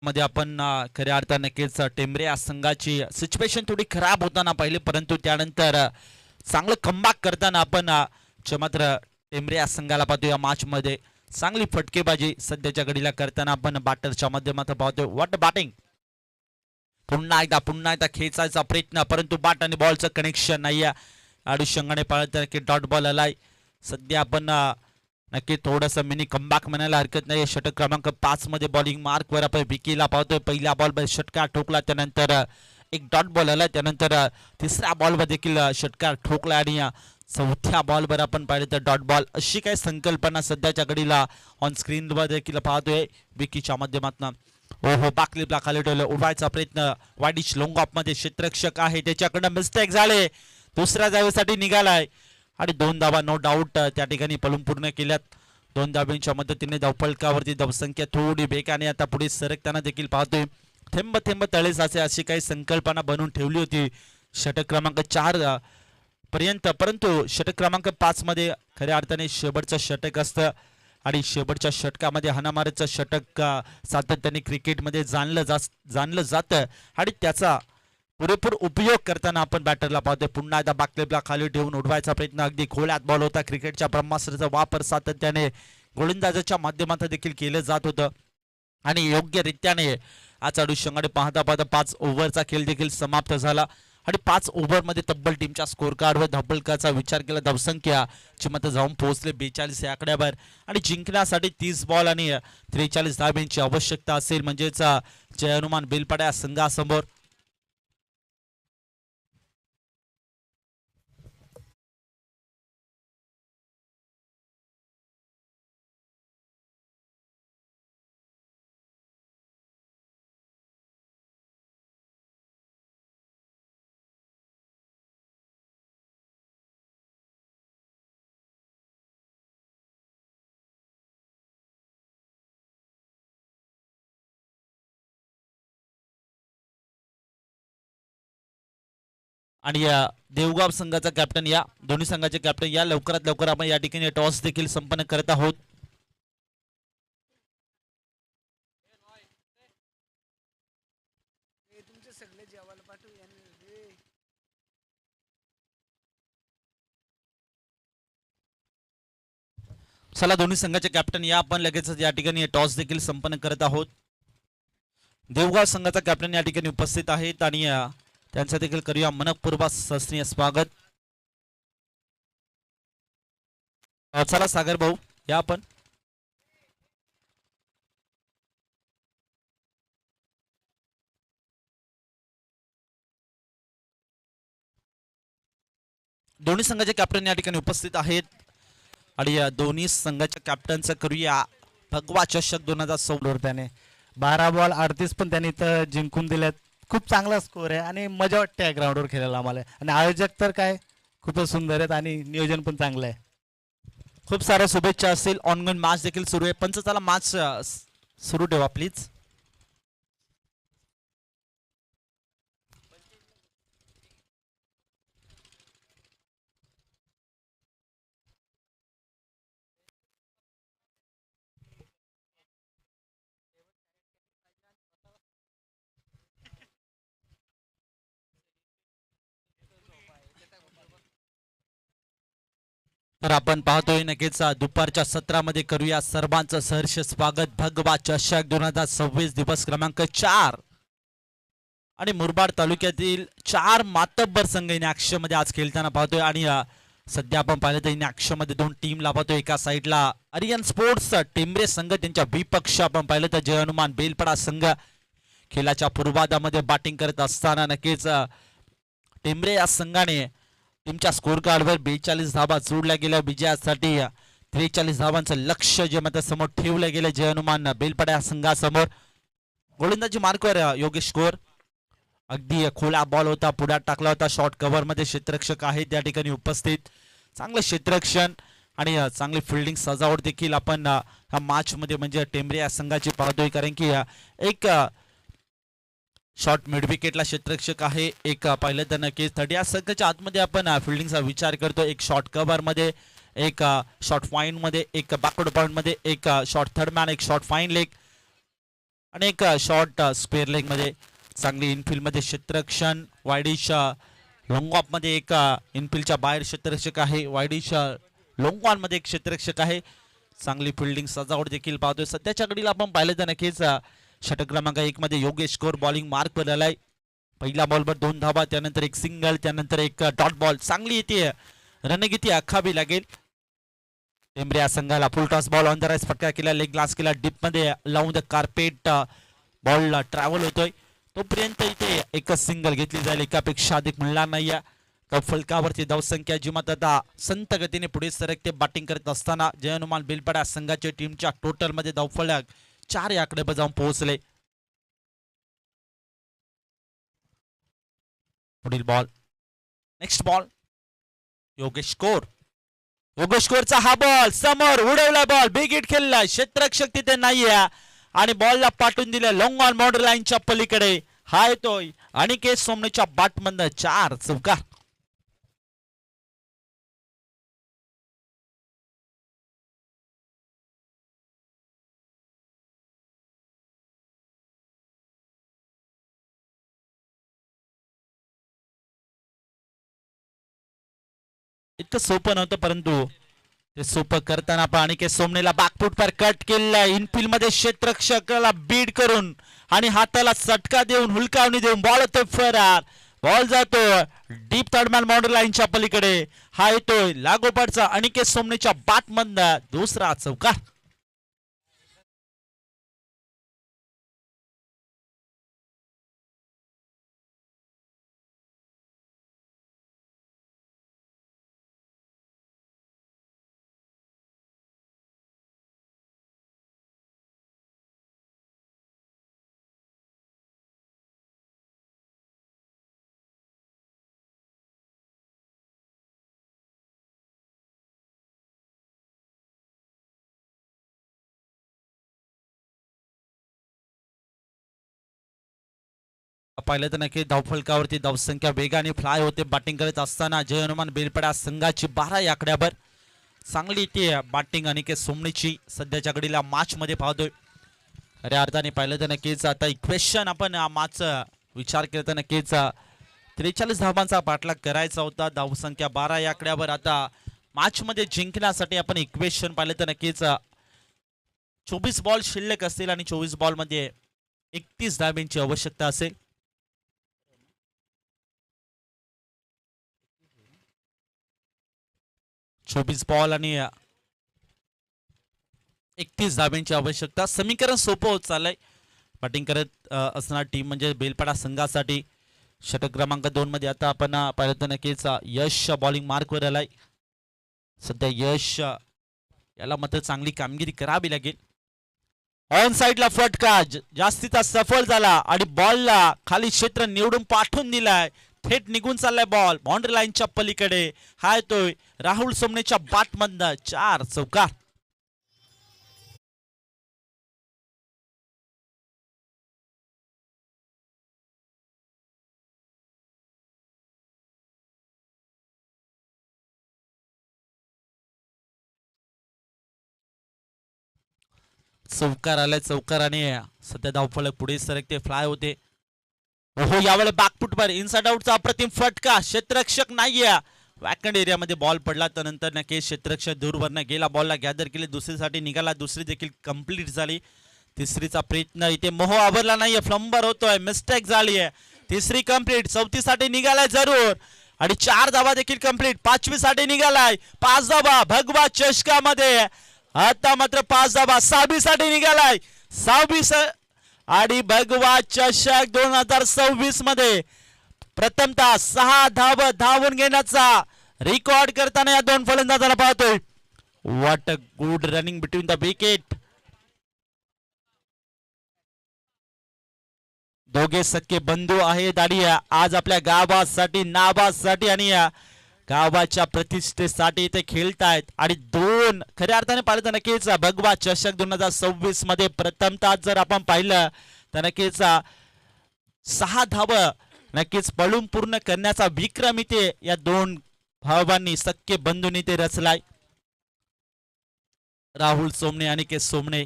मध्ये आपण खऱ्या अर्थाने नक्कीच टेंबरे या संघाची सिच्युएशन थोडी खराब होताना पाहिले, परंतु त्यानंतर चांगलं कमबॅक करताना आपण मात्र टेंबरे या संघाला पाहतो. या मॅच मध्ये चांगली फटकेबाजी सध्याच्या घडीला करताना आपण बॅटरच्या माध्यमातून पाहतोय. व्हॉट बॅटिंग, पुन्हा एकदा खेचायचा प्रयत्न, परंतु बॅट आणि बॉलचं कनेक्शन नाही आहे. आडुशंगाने पाळत की डॉट बॉल आलाय. सध्या आपण नक्की थोडंसं मिनी कमबॅक म्हणायला हरकत नाही. षटक क्रमांक 5 मध्ये बॉलिंग मार्कवर आपण विकीला पाहतोय. पहिल्या बॉलवर षटकार ठोकला, त्यानंतर एक डॉट बॉल आला, त्यानंतर तिसऱ्या बॉलवर देखील षटकार ठोकला आणि चौथ्या बॉलवर आपण पाहिलं तर डॉट बॉल. अशी काही संकल्पना सध्याच्या घडीला ऑन स्क्रीनवर देखील पाहतोय विकीच्या माध्यमातून. ओहो, बाकलीपला खाली ठेवलं, उडवायचा प्रयत्न, वाईडिश लॉंग ऑफ मध्ये क्षेत्ररक्षक आहे त्याच्याकडनं मिस्टेक झाले, दुसऱ्या जावेसाठी निघालाय आणि 2 धावा नो डाऊट त्या ठिकाणी पळून पूर्ण केल्यात. 2 धावांच्या मदतीने धावफलकावरती धावसंख्या थोडी वेगाने आता पुढे सरकताना देखील पाहतोय. थेंब थेंब तळे साचे अशी काही संकल्पना बनवून ठेवली होती षटक क्रमांक 4 पर्यंत, परंतु षटक क्रमांक 5 मध्ये खऱ्या अर्थाने शेवटचं षटक असतं आणि शेवटच्या षटकामध्ये हाणामारीचं षटक सातत्याने क्रिकेटमध्ये जाणलं जातं आणि त्याचा पुरेपूर उपयोग करताना आपण बॅटरला पाहतोय. पुन्हा एकदा बॅकलेपला खाली ठेवून उडवायचा प्रयत्न, अगदी खोलात बॉल होता. क्रिकेटच्या ब्रह्मास्त्राचा वापर सातत्याने गोलंदाजाच्या माध्यमातून देखील केलं जात होतं आणि योग्यरित्याने आज अनुषंगाने पाहता 5 ओव्हरचा खेळ देखील समाप्त झाला आणि 5 ओव्हरमध्ये तब्बल टीमच्या स्कोर कार्डवर धावफलकाचा विचार केला धावसंख्या चिमत जाऊन पोहोचले 42 या आकड्यावर आणि जिंकण्यासाठी 30 बॉल आणि 43 धावांची आवश्यकता असेल, म्हणजेच जय हनुमान बेलपाड्या संघासमोर. आणि देवगाव संघाचा कॅप्टन या दोन्ही संघाचे कॅप्टन या लवकरात लवकर आपण या ठिकाणी टॉस देखील संपन्न करत आहोत. चला दोन्ही संघाचे कॅप्टन या आपण लगेच या ठिकाणी टॉस देखील संपन्न करत आहोत. देवगाव संघाचा कॅप्टन या ठिकाणी उपस्थित आहेत आणि त्यांचा देखील करूया मनपूर्वक सस्नीय स्वागत. चला सागर भाऊ या आपण. दोन्ही संघाचे कॅप्टन या ठिकाणी उपस्थित आहेत आणि या दोन्ही संघाच्या कॅप्टनचं करूया भगवा चषक 2016 त्याने 12 बॉल 38 पण त्यांनी इथं जिंकून दिल्यात. खूप चांगला स्कोर आहे आणि मजा वाटते या ग्राउंडवर खेळायला आम्हाला. आणि आयोजक तर काय खूपच सुंदर आहेत आणि नियोजन पण चांगलं आहे. खूप साऱ्या शुभेच्छा असतील. ऑनगोइंग मॅच देखील सुरू आहे. पंच चला मॅच सुरू ठेवा प्लीज. तर आपण पाहतोय नक्कीच दुपारच्या सत्रामध्ये करूया सर्वांचं सहर्ष स्वागत. भगवा चषक 2026 दिवस क्रमांक 4 आणि मुरबाड तालुक्यातील 4 मातब्बर संघ मध्ये आज खेळताना पाहतोय. आणि सध्या आपण पाहिलं तर मध्ये 2 टीमला पाहतोय. एका साईडला आर्यन स्पोर्ट्स टेंबरे संघ, त्यांच्या विपक्ष आपण पाहिलं तर जय हनुमान बेलपडा संघ खेळाच्या पूर्वाधामध्ये बॅटिंग करत असताना नक्कीच टेंबरे या संघाने टीमच्या स्कोर कार्डवर 42 धावा जोडल्या गेल्या. विजयासाठी 43 धावांचं लक्ष्य जे मत समोर ठेवलं गेलं जय हनुमान बेलपडा या संघासमोर. गोलंदाजी मार्कवर योगेश स्कोर अगदी खोला बॉल होता, पुढ्यात टाकला होता. शॉर्ट कव्हर मध्ये क्षेत्ररक्षक आहेत त्या ठिकाणी उपस्थित. चांगलं क्षेत्ररक्षण आणि चांगली फिल्डिंग सजावट देखील आपण ह्या मॅच मध्ये म्हणजे टेंबरे या संघाची पाहतोय. कारण की एक शॉर्ट मिड विकेटला क्षेत्ररक्षक आहे, एक पाहिलं तर नक्कीच थर्ड. या संघाच्या आतमध्ये आपण फिल्डिंगचा विचार करतो. एक शॉर्ट कव्हर मध्ये, एक शॉर्ट फाईन मध्ये, एक बॅकवर्ड पॉइंट मध्ये, एक शॉर्ट थर्ड मॅन, एक शॉर्ट फाईन लेग आणि एक शॉर्ट स्क्वेअर लेग मध्ये. चांगली इनफिल्ड मध्ये क्षेत्ररक्षण. वायडिश लॉंग ऑफ मध्ये एक इनफिल्डच्या बाहेर क्षेत्ररक्षक आहे. वायडिश लॉंग ऑन मध्ये एक क्षेत्ररक्षक आहे. चांगली फिल्डिंग सजावट देखील पाहतोय. सध्याच्या घडीला आपण पाहिलं तर नक्कीच षटक क्रमांक 1 मध्ये योगेश स्कोर बॉलिंग मार्क वर आलाय. पहिल्या बॉलवर 2 धावा, त्यानंतर एक सिंगल, त्यानंतर एक डॉट बॉल. चांगली येते रणनीती आखावी लागेल. टेंबरे या संघाला फुल toss ball on the rice फटका केला, लेग ग्लास केला, डीप मध्ये लावून द कार्पेट बॉल ट्रॅव्हल होतोय. तोपर्यंत इथे एकच सिंगल घेतली जाईल, एकापेक्षा अधिक मिळणार नाही. फलकावरती धावसंख्या जी मात्र आता संत गतीने पुढे सरकते. बॅटिंग करत असताना जय हनुमान बेलपडा संघाच्या टीमच्या टोटल मध्ये धावफलक 4 या आकडे जाऊन पोहोचले. पुढील बॉल, नेक्स्ट बॉल, योगेश स्कोर. योगेश स्कोरचा हा बॉल समोर उडवला, बॉल बिग हिट खेळला, क्षेत्ररक्षक तिथे नाहीये आणि बॉलला पाठवून दिले लॉंग ऑन बाउंड्री लाईनच्या पलीकडे. हा येतोय अनिकेत सोमनेच्या बॅटमधनं 4 चौकार. इतकं सोपं नव्हतं, परंतु ते सोपं करताना आपण अनिकेत सोमनेला बॅकफूट पर कट केलाय. इनफिल्ड मध्ये क्षेत्ररक्षकाला बीड करून आणि हाताला चटका देऊन हुलकावणी देऊन बॉल होतोय फरार. बॉल जातो डीप थर्डमॅन बाउंड्री लाईनच्या पलीकडे. हा येतोय लागोपाठचा अनिकेत सोमनेच्या बॅटमधनं दुसरा चौकार. पाहिलं तर नक्की धावफलकावरती धावसंख्या वेगाने फ्लाय होते. बॅटिंग करत असताना जय हनुमान बेलपडा संघाची 12 या आकड्यावर. चांगली ती बॅटिंग अनिकेत सोमनेची सध्याच्या घडीला मॅच मध्ये पाहतोय. खऱ्या अर्थाने पाहिलं तर नक्कीच आता इक्वेशन आपण मॅच विचार केला तर नक्कीच 43 धावांचा पाठलाग करायचा होता. धावसंख्या 12 या आकड्यावर. आता मॅच मध्ये जिंकण्यासाठी आपण इक्वेशन पाहिलं तर नक्कीच 24 बॉल शिल्लक असतील आणि 24 बॉल मध्ये 31 धावांची आवश्यकता असेल. 24 बॉल आणि 31 धाब्यांची आवश्यकता. समीकरण सोपं होत चाललंय. बॅटिंग करत असणार टीम म्हणजे बेलपडा संघासाठी षटक क्रमांक 2 मध्ये आता आपण पाहिलं तर नक्कीच यश बॉलिंग मार्कवर आलाय. सध्या यश याला मात्र चांगली कामगिरी करावी लागेल. ऑन साइडला फटका जास्तीचा सफल झाला आणि बॉलला खाली क्षेत्र निवडून पाठवून दिलाय. थेट निघून चाललाय बॉल बाउंड्री लाईनच्या पलीकडे. हा येतोय राहुल सोमनेच्या बॅटमधनं 4 चौकार. चौकार आलाय चौकाराने. सध्या धावफलक पुढे सरकते फ्लाय होते. हो यावेळेला बॅकफुटवर इनसाइड आउटचा अप्रतिम फटका. क्षेत्ररक्षक नाहीये. वॅकंड एरियामध्ये बॉल पडला त्यानंतर नक्की क्षेत्ररक्षक दूरवरनं गेला. बॉलला गॅदर केले. दुसरीसाठी निघाला. दुसरी देखील कंप्लीट झाली. तिसरीचा प्रयत्न इथे मोह आवरला नाहीये. फ्लंबर होतोय. मिस्टेक झाली आहे. तिसरी कंप्लीट. चौथीसाठी निघालाय जरूर आणि 4 धावा देखील कंप्लीट. 5वी साठी निघालाय. 5 धावा भगवा चषकामध्ये. आता मात्र 5 धावा. 6वी साठी निघालाय. 6वी आणि भगवा चषक 2026 मध्ये प्रथमतः 6 धावा धावून घेण्याचा रेकॉर्ड करताना या दोन फलंदाजाला पाहतोय. What a good running between the wicket. दोघे सख्खे बंधू आहेत आणि आज आपल्या गावासाठी नावासाठी आणि गावाच्या प्रतिष्ठेसाठी ते खेळतायत. आणि दोन खऱ्या अर्थाने पाहिलं तर नक्कीच भगवा चषक 2026 मध्ये प्रथमतः जर आपण पाहिलं तर नक्कीच 6 धावा नक्कीच पळून पूर्ण करण्याचा विक्रम इथे या दोन भावांनी सख्खे बंधूंनी ते रचलाय. राहुल सोमने आणि के सोमने.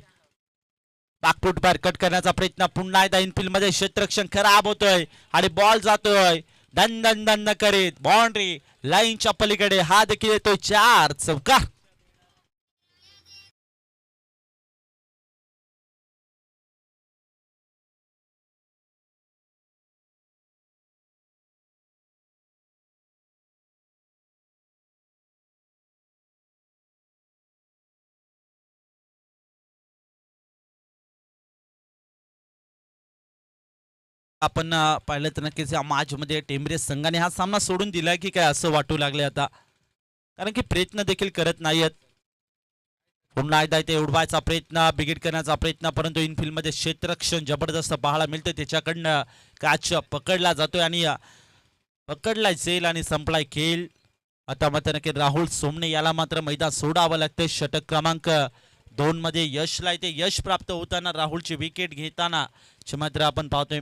बॅकफुट बाहेर कट करण्याचा प्रयत्न पुन्हा एकदा इनफिल्ड मध्ये. क्षेत्ररक्षण खराब होतोय आणि बॉल जातोय दन दन दन करीत बाउंड्री लाईनच्या पलीकडे. हा देखील येतोय 4 चौकार. आपण पाहिलं तर नक्कीच या मॅच मध्ये टेंबरे संघाने हा सामना सोडून दिलाय की काय असं वाटू लागले आता. कारण की प्रयत्न देखील करत नाहीयेत. पुन्हा एकदा इथे उडवायचा प्रयत्न बिगिट करण्याचा प्रयत्न परंतु इनफिल्ड मध्ये क्षेत्ररक्षण जबरदस्त पाहायला मिळतं. त्याच्याकडनं कॅच पकडला जातोय आणि पकडलाय जेल आणि संपलाय खेळ. आता मात्र नक्की राहुल सोमने याला मात्र मैदान सोडावं लागतंय. षटक क्रमांक 2 मध्ये यशला इथे यश प्राप्त होताना राहुलची विकेट घेताना मात्र आपण पाहतोय.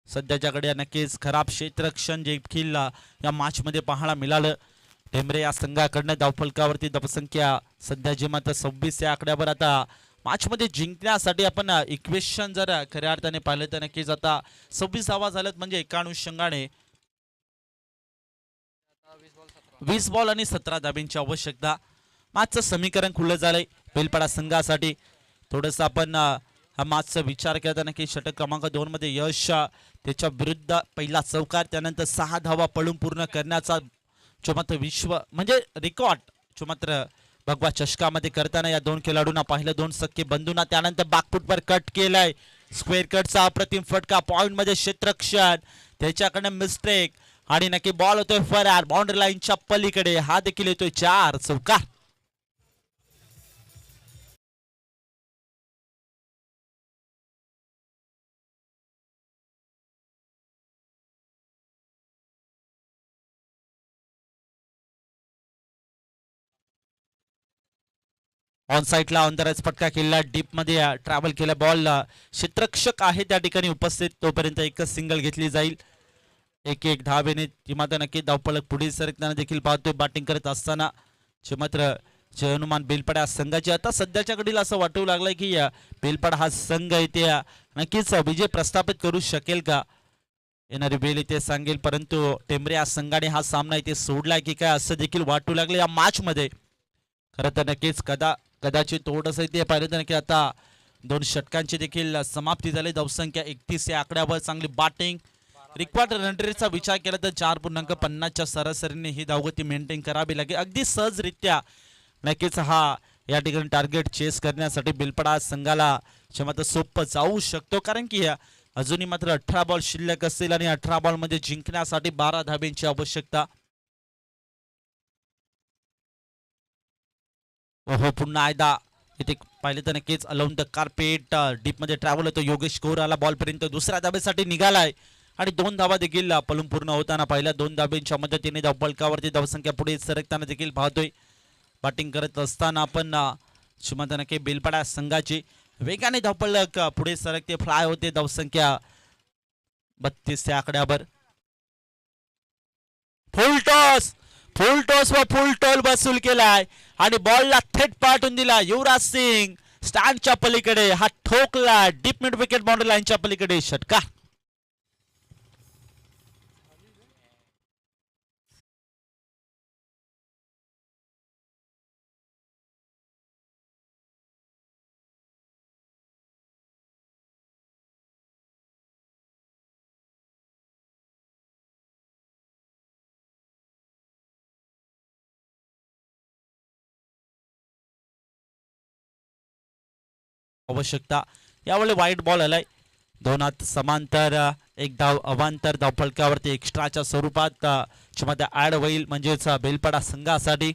सध्याच्या घड्या नक्कीच खराब क्षेत्ररक्षण देखील या मॅच मध्ये पाहायला मिळालं. टेंबरे या संघाकडनं धावफलकावरती धावसंख्या सध्या जे मात्र 26 या आकड्यावर. आता मॅच मध्ये जिंकण्यासाठी आपण इक्वेशन जर खऱ्या अर्थाने पाहिलं तर नक्कीच आता 26 धावा झाल्यात म्हणजे एका अनुषंगाने 20 बॉल आणि 17 धाब्यांची आवश्यकता. मॅचचं समीकरण खुलं झालंय बेलपाडा संघासाठी. थोडंसं आपण हा मॅचचा विचार करताना की षटक क्रमांक 2 मध्ये यश त्याच्या विरुद्ध पहिला चौकार त्यानंतर 6 धावा पळून पूर्ण करण्याचा जो मात्र विश्व म्हणजे रेकॉर्ड जो मात्र भगवा चषकामध्ये करताना या दोन खेळाडूंना पाहिलं. दोन सख्खे बंधूंना त्यानंतर बॅकफुटवर कट केलाय. स्क्वेअर कटचा अप्रतिम फटका. पॉइंट मध्ये क्षेत्ररक्षण त्याच्याकडनं मिस्टेक आणि नक्की बॉल होतोय फरार बाउंड्री लाईनच्या पलीकडे. हा देखील येतोय 4 चौकार. ऑन साइडला अंतराचा फटका केला. डीप मध्ये ट्रॅव्हल केला बॉल. क्षेत्ररक्षक आहे त्या ठिकाणी उपस्थित. तोपर्यंत एकच सिंगल घेतली जाईल. 1-1 धावेने ती मात्र नक्की धावफलक पुढे सरकताना देखील पाहतोय. बॅटिंग करत असताना जे मात्र जय हनुमान बेलपाडा संघाची आता सध्याच्या घडीला असं वाटू लागलंय की बेलपाडा हा संघ इथे नक्कीच विजय प्रस्थापित करू शकेल का. येणारी वेळ इथे सांगेल. परंतु टेंबरे या संघाने हा सामना इथे सोडलाय की काय असं देखील वाटू लागलं या मॅच मध्ये. खरं तर नक्कीच कदाचित थोडंसं इथे पाहिलं तर नक्की आता 2 षटकांची देखील समाप्ती झाली. धावसंख्या 31 या आकड्यावर. चांगली बॅटिंग. रिक्वायर्ड रन रेटचा विचार केला तर 4.50च्या सरासरीने ही धावगती मेंटेन करावी लागेल. अगदी सहजरित्या नक्कीच हा या ठिकाणी टार्गेट चेस करण्यासाठी बेलपाडा संघाला मात्र सोपं जाऊ शकतो. कारण की अजूनही मात्र 18 बॉल शिल्लक असतील आणि 18 बॉल मध्ये जिंकण्यासाठी 12 धाब्यांची आवश्यकता. हो पुन्हा एकदा इथे पाहिले तर नक्कीच अलाउंड द कार्पेट डीप मध्ये ट्रॅव्हल होतो. योगेश कोहर आला बॉल पर्यंत, दुसऱ्या धाबेसाठी निघालाय आणि 2 धावा देखील पळून पूर्ण होताना पहिल्या 2 धाब्यांच्या मदतीने धावफलकावरती धावसंख्या पुढे सरकताना देखील पाहतोय. बॅटिंग करत असताना आपण श्रीमंत के बेलपाडा संघाची वेगाने धावफलक पुढे सरकते, फ्लाय होते. धावसंख्या 32 त्या आकड्यावर. फुल टॉस व फुल टॉल वसूल केलाय आणि बॉलला थेट पाठवून दिला. युवराज सिंग स्टँडच्या पलीकडे हा ठोकला डीप मिड विकेट बाउंड्री लाईनच्या पलीकडे षटकार. आवश्यकता यावेळी वाईट बॉल आलाय. 2 हात समांतर, 1 धाव अवांतर धावफलकावरती एक्स्ट्राच्या स्वरूपात मध्ये ऍड होईल म्हणजेच बेलपाडा संघासाठी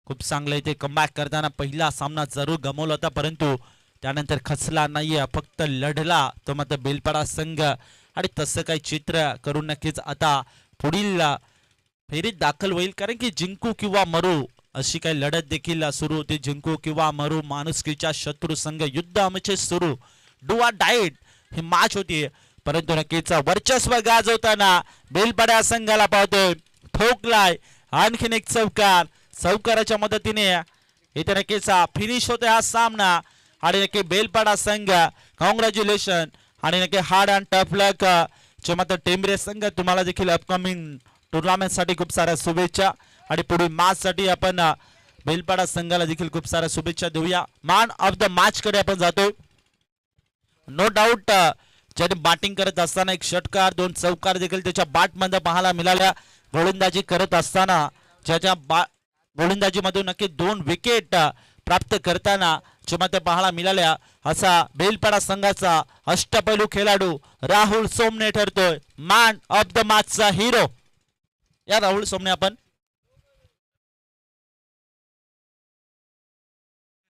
खूप चांगलं इथे कमबॅक करताना पहिला सामना जरूर गमावला होता परंतु त्यानंतर खचला नाहीये, फक्त लढला तो मात्र बेलपाडा संघ आणि तसं काही चित्र करून नक्कीच आता पुढील फेरीत दाखल होईल. कारण की जिंकू किंवा मरू अशी काही लढत देखील सुरू होती. जिंकू किंवा मरू माणुसकीच्या शत्रू संघ युद्ध आमचे सुरू, डू आर डाएट ही मॅच होती. परंतु नक्कीच वर्चस्व गाजवताना बेलपाडा संघाला पाहतोय. ठोकलाय आणखीन एक चौकार, चौकाराच्या मदतीने इथे नक्कीच फिनिश होते हा सामना आणि नक्की बेलपाडा संघ कॉंग्रॅच्युलेशन आणि नक्की हार्ड अँड टफ लक. मात्र टेंबरे संघ तुम्हाला देखील अपकमिंग टुर्नामेंट साठी खूप साऱ्या शुभेच्छा आणि पुढील मॅच साठी आपण बेलपाडा संघाला देखील खूप साऱ्या शुभेच्छा देऊया. मॅन ऑफ द मॅच कडे आपण जातोय. नो डाऊट ज्याने बॅटिंग करत असताना एक षटकार 2 चौकार देखील त्याच्या बॅट मध्ये पाहायला मिळाल्या. गोलंदाजी करत असताना ज्याच्या गोलंदाजी मधून नक्की 2 विकेट प्राप्त करताना मध्ये पाहायला मिळाल्या असा बेलपाडा संघाचा अष्टपैलू खेळाडू राहुल सोमने ठरतोय मॅन ऑफ द मॅचचा हिरो. या राहुल सोमने आपण